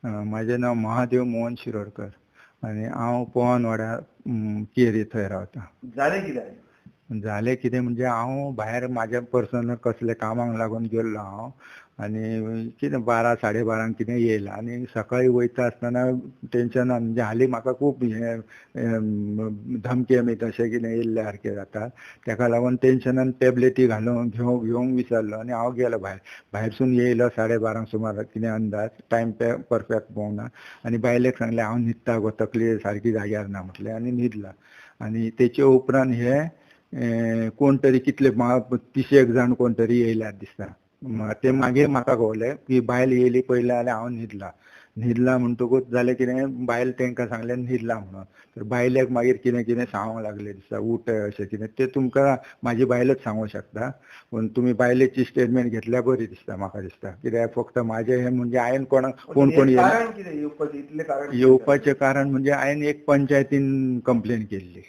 माझे नाव महादेव मोहन शिरोडकर आणि हांव पवनवाडा केरी थंय रावता. झाले कितें म्हणजे हांव भायर म्हाज्या पर्सनल कसले कामाक लागून गेल्लो हांव आनी कितें 12 12:30 कितें येयला आनी सकाळी वयता आसतना टेन्शनान म्हणजे हालीं म्हाका खूब हें धमकी बी तशें कितें येयल्ले सारकें जाता. तेका लागून टेन्शनान टॅबलेटी घेवंक विसरलो आनी हांव गेलो भायरसून येयलो 12:30 सुमार कितें अंदाज टायम परफेक्ट पळोवना आनी बायलेक सांगलें हांव न्हिदता गो तकली सारकी जाग्यार ना म्हटलें आनी न्हिदला. आनी तेचे उपरांत हे कोण तरी कितले 30 जाण कोण तरी येयल्यात दिसता. ते मागीर म्हाका कळलें की बायल येयली पळयलें जाल्यार हांव न्हिदला म्हणटकूच जालें कितें बायल तेंकां सांगलें न्हिदला म्हणून. तर बायलेक मागीर कितें कितें सांगूंक लागलें दिसता उठ अशें कितें तें तुमकां म्हाजी बायलच सांगूंक शकता. पूण तुमी बायलेची स्टेटमेंट घेतल्यार बरी दिसता म्हाका दिसता. कित्याक फक्त म्हाजें हें म्हणजे हांवें कोण येवपाचें कारण म्हणजे हांवें एक पंचायतीन कंप्लेन केल्ली.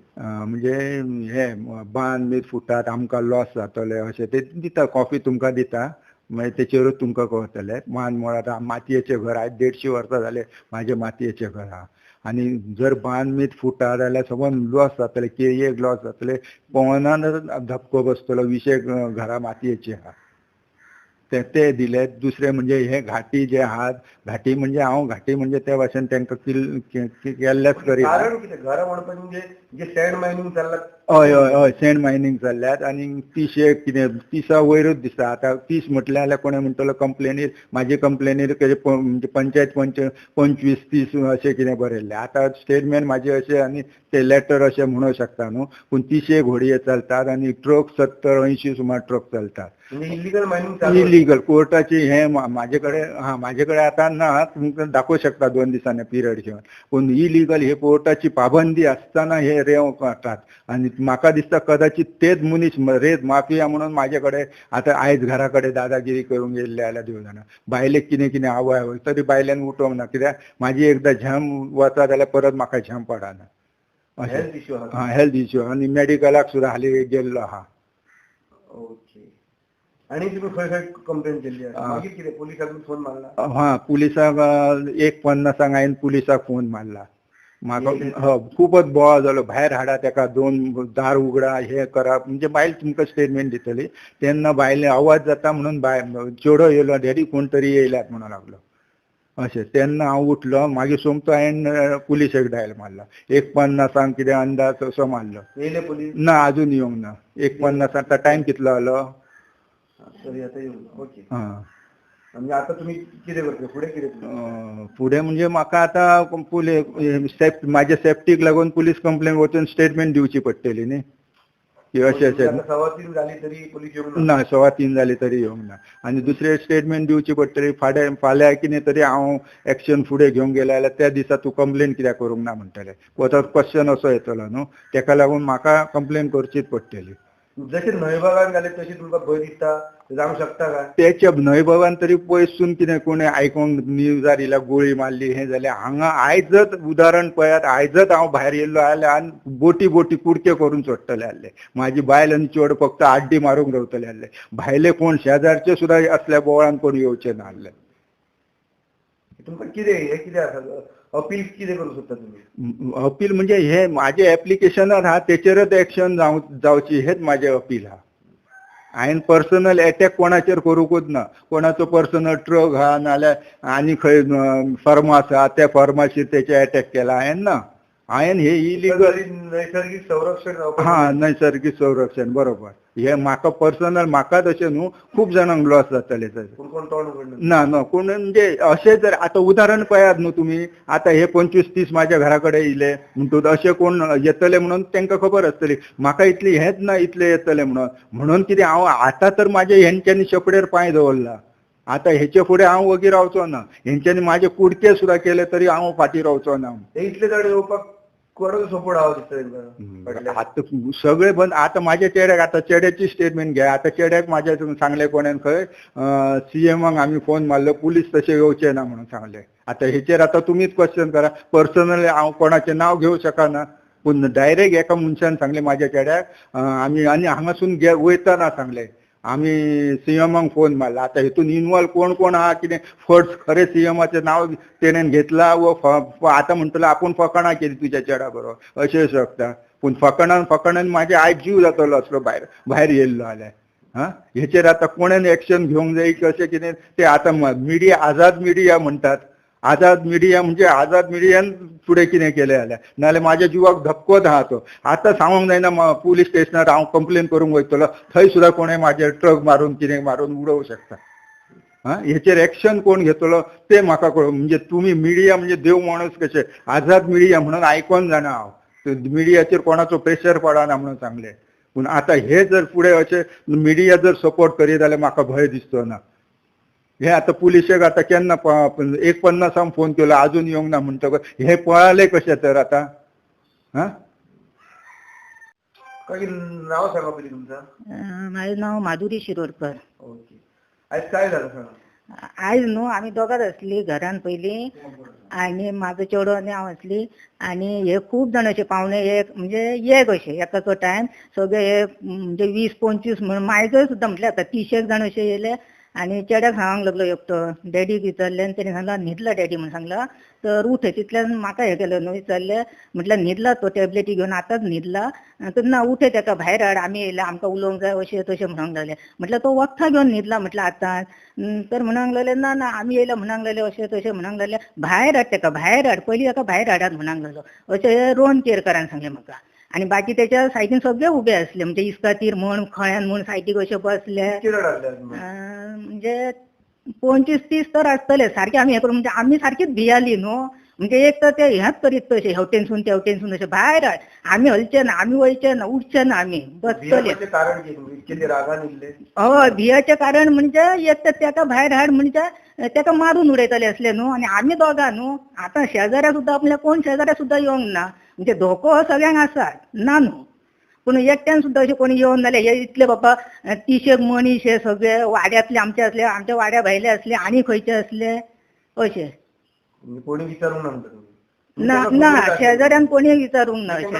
म्हणजे हे बांद बी फुटात आमकां लॉस जातले अशें ते दिता कॉफी तुमकां दिता मागीर तेचेरूच तुमकां कळटलें. बांद म्हळ्यार मातयेचें घर आयज 150 वर्सां जालें म्हाजें मातयेचें घर आहा आनी जर बांद मीत फुटा जाल्यार सबंद लॉस जातले केळयेक लॉस जातले पवनान धपको बसतलो 20 घरां मातयेचीं आहा ते दिले. दुसरें म्हणजे हे घाटी जे आहात घाटी म्हणजे हांव घाटी म्हणजे त्या भाशेन तांकां केल्लेच करी हय हय हय सँड मायनींग चल्ल्यात आनी 30 वयरूच दिसता. आतां 30 म्हटलें जाल्यार कोणें म्हणटलो कंप्लेनीर म्हाजे कंप्लेनीर म्हणजे पंचायत 25-30 अशें कितें बरयल्लें. आतां स्टेटमेंट म्हाजे अशें आनी ते लेटर अशें म्हणूंक शकता न्हू पूण 30 घोडये चलतात आनी ट्रक 70-80 सुमार ट्रक चलतात. इलिगल कोर्टाची हे म्हाजे कडेन आतां ना तुमकां दाखोवंक शकता 2 दिसांनी पिरियड घेवन. पूण इलिगल हे कोर्टाची पाबंदी आसतना हे रेंव काडटात आनी म्हाका दिसता कदाचित तेच मनीस रेत माफिया म्हणून म्हाजे कडेन आतां आयज घरा कडेन दादागिरी करूंक येयल्ले जाल्यार देव जाणा. बायलेक कितें कितें आवय तरी बायलेन उठोवंक ना कित्याक म्हाजी एकदां झॅम वता जाल्यार परत म्हाका झॅम पडना अशें. हेल्थ इश्यू आनी मेडिकलाक सुद्दां हालीं गेल्लो आहा. आणि तुम्ही खंय कंप्लेंट केली मागीर कितें पुलिसाक फोन मारला? हां पुलिसाक 1:50 हांवें पुलिसाक फोन मारला. म्हाका खूबच बोवाळ जालो भायर हाडा तेका 2 दार उगडा हे करा म्हणजे बायल तुमकां स्टेटमेंट दितली. तेन्ना बायले आवाज जाता म्हणून चेडो येयलो डॅडी कोण तरी येयल्यात म्हणूंक लागलो अशें. तेन्ना हांव उठलो मागीर सोमतो हांवें पुलिसेक डायल मारला. 1:50 कितें अंदाज असो मारलो. येयले पुलीस? ना अजून येवंक ना. 1:50 आतां टायम कितलो जालो? म्हणजे आता तुम्ही कितें करतले फुडें म्हणजे म्हाका आतां म्हाज्या सेफ्टीक लागून पुलीस कंप्लेन वचून स्टेटमेंट दिवची पडटली न्ही की अशें अशें. 3:15 जाली तरी पुलीस येवंक ना 3:15 जाली तरी येवंक ना आनी दुसरे स्टेटमेंट दिवची पडटली. फाल्यां कितें तरी हांव एक्शन फुडें घेवंक गेलो जाल्यार त्या दिसा तूं कंप्लेन कित्याक करूंक ना म्हणटले. तो क्वेश्चन असो येतलो न्हू. तेका लागून म्हाका कंप्लेन करचीच पडटली. जशें न्हयभागान जालें तशी तुमकां भंय दिसता जावंक शकता काय? तेच्या न्हयभागान तरी पयसून कितें कोणें आयकोंक न्यूजार इल्या गोळी मारली हें जालें हांगा आयजच उदाहरण पळयात. आयजच हांव भायर येयल्लो जाल्यार बोटी कुडके करून सोडटले जाल्ले. म्हाजी बायल आनी चेडो फक्त आड्डी मारूंक रावतले जाल्ले. भायले कोण शेजारचे सुद्दां असल्या बोवाळान कोण येवचे ना जाल्ले. तुमकां कितें आसा अपील कितें करूंक सोदता तुमी? अपील म्हणजे हे म्हाजे एप्लिकेशनार आहा तेचेरच एक्शन जावची हेच म्हाजें अपील आहा. हांवें पर्सनल एटॅक कोणाचेर करूंकूच ना. कोणाचो पर्सनल ट्रक आहा नाल्यार आनी खंय फार्मास आहा त्या फार्मासीर तेचे एटॅक केला हांवें ना. हांवें हे इलिगल नैसर्गीक संरक्षण नैसर्गीक संरक्षण बरोबर हे म्हाका पर्सनल म्हाकाच अशें न्हू खूब जाणांक लॉस जातले ना कोण म्हणजे अशें जर आतां उदाहरण पळयात न्हू तुमी. आतां हे 25-30 म्हाज्या घरा कडेन येयले म्हणटूच अशें कोण येतले म्हणून तांकां खबर आसतली. म्हाका इतली हेंच ना इतले येतले म्हणून कितें हांव आतां तर म्हाजे हेंच्यांनी शेपडेर पांय दवरला. आतां हेचे फुडें हांव वगी रावचो ना. हेंच्यांनी म्हाजे कुडके सुद्दां केले तरी हांव फाटीं रावचो ना. इतले जाण येवपाक कोणाचो सपोर्ट आहा दिसता? आतां सगळें बंद. आतां म्हाज्या चेड्याक आतां चेड्याची स्टेटमेंट घे. आतां चेड्याक म्हाज्या सांगलें कोणें खंय CMक आमी फोन मारलो पुलीस तशें येवचे ना म्हणून सांगलें. आतां हेचेर आतां तुमीच क्वेश्चन करा. पर्सनली हांव कोणाचें नांव घेवंक शकना पूण डायरेक्ट एका मनशान सांगलें म्हाज्या चेड्याक आमी आनी हांगासून वयतना सांगलें आम्ही सीएमांक फोन मारला. आता हेतून इन्वॉल्व कोण कोण आहा कितें फर्स्ट खरे सीएमाचे नाव तेणेन घेतला व आता म्हणटलो आपूण फकाणां केली तुज्या चेडा बरोबर अशें शकता. पूण फकाणान माझे आयज जीव जातलो असलो भायर येयल्लो जाल्यार. हेचेर आता कोणेन एक्शन घेवंक जाय कशें कितें ते आता मिडिया आझाद मिडिया म्हणटात. आझाद मिडिया म्हणजे आझाद मिडियान फुडें कितें केलें जाल्यार नाल्यार माझ्या जिवाक धपकोच आहा तो. आतां सांगूंक जायना पुलीस स्टेशनार हांव कंप्लेन करूंक वयतलो थंय सुद्दां कोणें म्हाजेर ट्रक मारून कितें मारून उडोवंक शकता. हेचेर एक्शन कोण घेतलो ते म्हाका कळूं. म्हणजे तुमी मिडिया म्हणजे देव माणूस कशे आझाद मिडिया म्हणून आयकोन जाणा हांव. मिडियाचेर कोणाचो प्रेशर पडना म्हणून सांगलें. पूण आतां हे जर फुडें अशें मिडिया जर सपोर्ट करीत जाल्यार म्हाका भंय दिसचो ना. हे आता पुलिशेक आता केन्ना 1:50 फोन केलो अजून येवंक ना म्हणटकच हे पळाले कशें तर आता. काही नाव सांगा पहिले तुमचं. माझं नाव माधुरी शिरोडकर. ओके. आज काय झालं सांगा. आज न्हू आम्ही दोगांच असली घरान पयली आणि माझो चेडो आनी हांव असली आणि हे खूप जण असे पाहुणे एक म्हणजे एक अशे एकाचो टायम सगळे हे म्हणजे 20-25 म्हणून मायजय सुद्दां म्हटल्यार आता 30 जण अशे येयले आणि चेड्याक सांगूंक लागलो एकटो डॅडीक विचारले आणि तेणी सांगला न्हिदला डॅडी म्हणून सांगला. तर उठ तितल्यान म्हाका हे केलं न्हू विचारले म्हटल्यार न्हिदला तो टॅबलेटी घेवन आतांच न्हिदला. तर ना उठे ताका भायर हाड आमी येयला आमकां उलोवंक जाय अशें तशें म्हणूंक लागले. म्हटल्यार तो वखदां घेवन न्हिदला म्हटल्यार आतांच. तर म्हणूंक लागले ना ना आमी येयला म्हणूंक लागले अशें तशें म्हणूंक लागले. भायर हाड ताका भायर हाड पयलीं ताका भायर हाडात म्हणूंक लागलो अशें रोहन केरकरान सांगलें म्हाका. आणि बाकी त्याच्या सायडीन सगळे उबे असले म्हणजे इस्कातीर म्हण खळ्यान म्हण सायडीक अशे बसले. म्हणजे 25-30 तर आसतले सारखे आमी हे करून म्हणजे आमी सारकीच भियाली न्हू. म्हणजे एक तर ते हेच करीत तशे हेवटेनसून तेवटेनसून अशे भायर हाड आमी हलचे ना आमी वयचे ना उठचे ना आमी बसतले. हय भियाचे कारण म्हणजे एक तर ताका भायर हाड म्हणजे ताका मारून उडयतले असले न्हू आणि आमी दोगां न्हू. आतां शेजाऱ्या सुद्दां आपल्या कोण शेजाऱ्या सुद्दां येवंक ना म्हणजे धोको हो सगळ्यांक आसा ना न्हू. पूण एकट्यान सुद्दां अशें कोणी येवन जाल्यार हे इतले बाबा 30 मनीस हे सगळे वाड्यातले आमचे असले आमच्या वाड्या भायले असले आणि खंयचे असले अशे. कोणी विचारूंक ना ना शेजाऱ्यान कोणी विचारूंक ना अशें.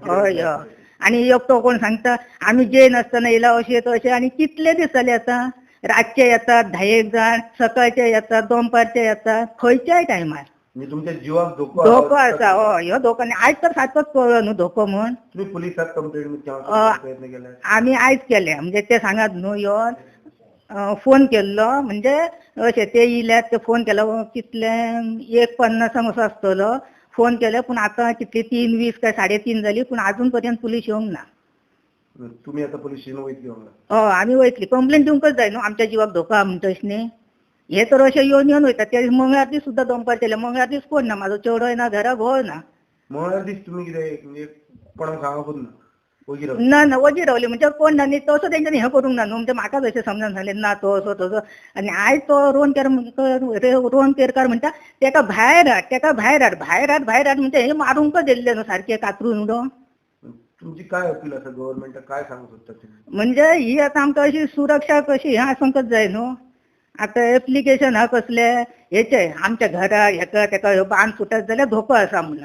हय हय. आणि एकटो कोण सांगता आमी जेन आसतना येयला अशें तशें आणि कितले दीस जाले आतां रातचे येतात 10 जण सकाळचे येतात दनपारचे येतात खंयच्याय टायमार. म्हणजे तुमच्या जीवाक धोको आसा. हय ह्यो धोको आनी आयज तर सारकोच कळ्ळो न्हू धोको म्हण. तुम्ही पुलिसाक कंप्लेंट प्रयत्न केला. आमी आयज केले म्हणजे ते सांगात न्हू येवन फोन केल्लो म्हणजे अशें ते येयल्यात ते फोन केलो कितले 1:50 असो आसतलो फोन केलो. पूण आतां कितली 3:20 काय 3:30 जाली पूण अजून पर्यंत पुलीस येवंक ना. तुम्ही आता पुलीस स्टेशन वयतली हांगा. हय आमी वयतली कंप्लेंट दिवंकच जाय न्हू आमच्या जिवाक धोको आहा म्हणटा तशें न्ही. हे तर अशें येवन वयता ते मंगळार दीस सुद्दां दनपार केले मंगळार दीस कोण ना म्हाजो चेडो ना घरा घोव ना. मंगळार दीस तुमी कितें म्हणजे कोणाक सांगपूच ना वगीर ना वजी रावली म्हणजे कोण ना न्ही तसो तेंच्यांनी हें करूंक ना न्हू म्हणजे म्हाकाच अशें समजावन सांगलें ना तो असो तसो. आनी आयज तो रोहन केरकार म्हणटा ताका भायर हाड ताका भायर हाड भायर हाड भायर हाड म्हणजे हे मारूंकच येयल्ले न्हू सारके कातरून उडोवन. तुमची काय अपील आसा गव्हर्नमेंटाक काय सांगूंक सोदता तुमी. म्हणजे ही आतां आमकां अशी सुरक्षा कशी हें आसूंकच जाय न्हू. आतां एप्लिकेशन हा कसले हेचे आमच्या घरा हेका ताका बांद सुटत जाल्यार धोको आसा म्हणून.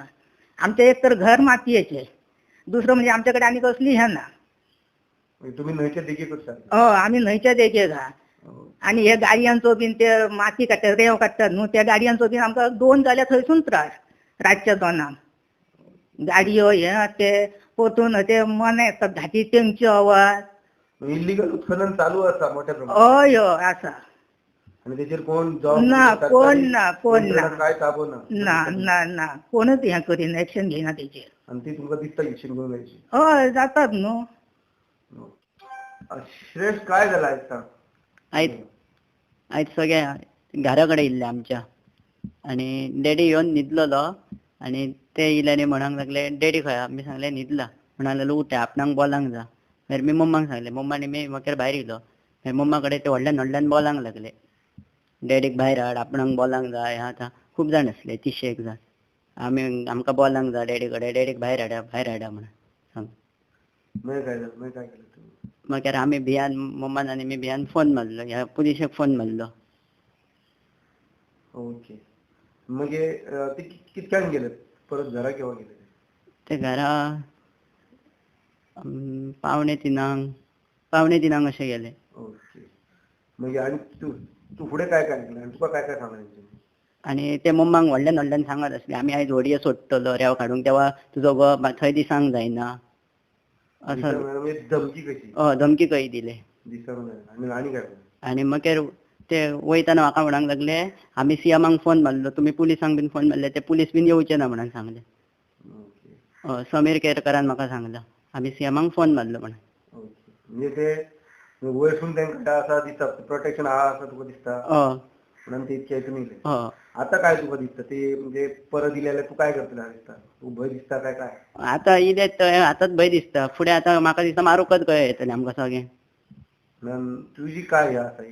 आमचें एक तर घर मातयेचें दुसरं म्हणजे आमच्या कडेन आनी कसली हें ना. तुम्ही न्हंयच्या देगेक करता. हय आमी न्हंयच्या देगेक आहा. आणि हे गाडयांचो बीन ते माती काडटात रेंव काडटात न्हू त्या गाडयांचो बीन आमकां 2 जाल्यार थंयसून त्रास रातच्या 2 गाडयो हे ते परतून ते मने येतात घाटी तेंचे आवाज. इल्लीगल उत्खनन चालू आसा मोठ्या प्रमाणात. हय हय आसा. आणि तेचेर कोण ना कोण ना कोण ना काय ताबो ना ना ना ना कोणच हें करिना एक्शन घेयना तेचेर. आणि ती तुमकां दिसता एक्शन घेवन जायची. हय जातात न्हू. श्रेष्ठ काय जाला आयज सांग. आयज सगळ्या घरा कडेन येयल्ले आमच्या आनी डॅडी येवन न्हिदलोलो आनी ते येयले आनी म्हणूंक लागले डॅडी खंय आमी सांगलें न्हिदला म्हणूंक लागलो उठ आपणाक बोलांक जा. मागीर मी मम्माक सांगलें मम्मानी मी म्हाका भायर येयलो मागीर मम्मा कडेन ते व्हडल्यान बोलांक लागले डॅडीक भायर हाड आपणाक बोलांक जाय. आतां खूब जाण आसले 30 जण आमकां बोलांक जाय डॅडी कडेन डॅडीक भायर हाडा म्हणून सांग. मागीर काय केलें तुमी. मागीर आमी भियान मम्मान आनी मी भियान फोन मारलो ह्या पुलिशेक फोन मारलो. ओके. मागीर ते कितक्यान गेले परत घरा केव्हा गेले ते घरा 2:45 पावणे 3 अशें गेले. ओके. मागीर आनी तू फुडें काय केलें आनी तुका काय सांगलें तेंच्यांनी? आणि ते मम्माक व्हडल्यान सांगत असले आमी आयज व्हडये सोडटलो रेंव काडूंक तेव्हा तुजो बाप थंय दिसांक जायना असं. म्हणजे धमकी कशी धमकी कही दिले. दिसांक जायना आनी काय केलें? आणि मागीर ते वयताना म्हाका म्हणूंक लागले आमी सीएमांक फोन मारलो तुमी पुलिसांक बीन फोन मारले ते पुलीस बीन येवचे ना म्हणून सांगले. ओके. समीर केरकरान म्हाका सांगला आमी सीएमांक फोन मारलो म्हणून. ओके. म्हणजे ते वयरसून तांकां आसा दिसता प्रोटेक्शन आसा तुका दिसता म्हणून ते इतके हितून येयले. आता काय तुका दिसता ते म्हणजे परत इले जाल्यार तू काय करतले दिसता? तू भंय दिसता काय? आता इले आताच भंय दिसता फुडें आता म्हाका दिसता मारूकच कळ्ळे येतले आमकां सगळें. तुझी काय आसा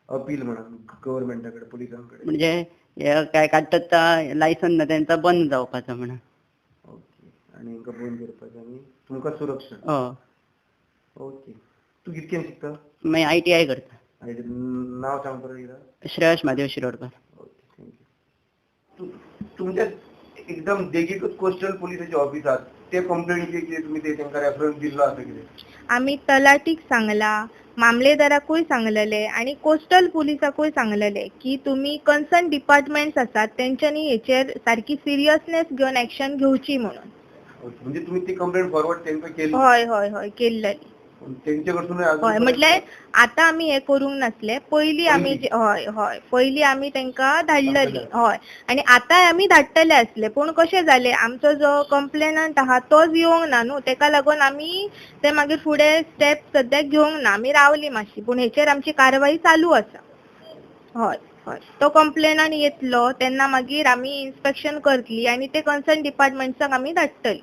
अपील म्हणून गव्हर्नमेंटाकडे पुलिसांकडे? म्हणजे हे काय काडटात लायसन ना त्यांचा बंद जावपाचो म्हणून. ओके. आणि हांकां बंद करपाचें आनी तुमकां सुरक्षण. ओके. तू कितकें शिकता? मागीर ITI करता. नांव सांग बरं एकदा. श्रेयस महादेव शिरोडकर. ओके. थँक्यू. तुमच्या एकदम देगीकच कोस्टल पुलिसाचे ऑफिस आहात ते कंप्लेंट केली तुम्ही ते तांकां रेफरन्स दिल्लो आसा कितें? आम्ही तलाठीक सांगला, मामलेदाराकूय सांगलेले आणि कोस्टल पुलिसाकूय सांगलेले की तुम्ही कन्सर्न डिपार्टमेंट्स आसात त्यांच्यानी हेचेर सारखी सिरियसनेस घेऊन ऍक्शन घेवची म्हणून. म्हणजे तुम्ही ती कंप्लेंट फॉरवर्ड तांकां केली? हय केल्लेली. तेंचे कडसून हय म्हटल्यार आता आमी हे करूंक नासले पयली आमी पयली आमी तांकां धाडलेली. हय आणि आतांय आमी धाडटले आसले पूण कशें जालें आमचो जो कंप्लेनंट आहा तोच येवंक ना न्हू तेका लागून आमी ते मागीर फुडें स्टेप सद्याक घेवंक ना आमी रावली मातशी पूण हेचेर आमची कारवाई चालू आसा. हय तो कंप्लेनंट येतलो तेन्ना मागीर आमी इन्स्पेक्शन करतली आनी ते कन्सर्न डिपार्टमेंट्साक आमी धाडटली.